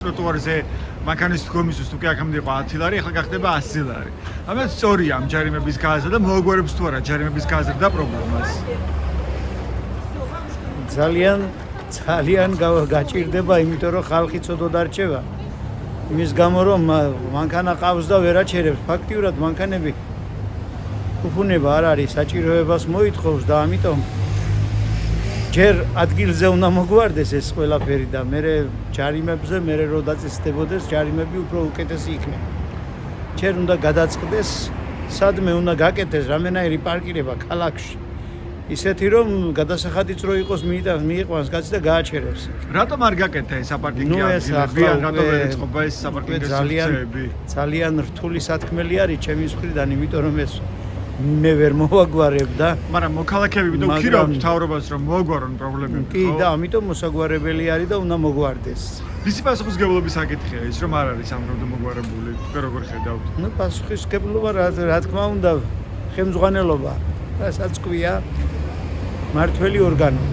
ტროტუარზე მანქანის დგომისთვის თუ კი აქამდე იყო 10 ლარი, ახლა გახდება 100 ლარი. ამას სწორია ამ ჯარიმების გაზრდა და მოაგვარებს თუ არა ჯარიმების გაზრდა პრობლემას. ძალიან გაჭირდება, იმიტომ რომ ხალხი ცოდოდ არჩევა. იმის გამო რომ მანქანა ყავს და ვერ აჩერებს. ფაქტიურად მანქანები უფუნება არ არის, საჭიროებას მოითხოვს და ამიტომ ჯერ ადგილზე უნდა მოგვარდეს ეს ყველაფერი და მე ჯარიმებზე მე რო დაწესდებოდეს ჯარიმები უფრო უკეთესი იქნება. ჯერ უნდა გადაწყდეს, სადმე უნდა გაკეთდეს რამენაირი პარკირება ქალაქში. ისეთი რომ გადასახადიც რო იყოს მიიყვანს კაცი და გააჩერებს. რატომ არ გაკეთდა ეს საპარკინგო ადგილები? რატომ ვერ ეწყობა ეს საპარკინგო სივრცეები? ძალიან რთული სათქმელი არის ჩემი მხრიდან, იმიტომ რომ ეს მე ვერ მოვაგვარებ და მაგრამ მოქალაქეები და უქირავთ მთავრობას რომ მოაგვარონ პრობლემები. კი და ამიტომ მოსაგვარებელი არის და უნდა მოგვარდეს. ვისი პასუხისგებლობის საკითხია ის რომ არ არის ამ დრომდე მოგვარებული? როგორ ხედავთ? ნუ პასუხისგებლობა რა თქმა უნდა ხელმძღვანელობა, რასაც ქვია მართველი ორგანო.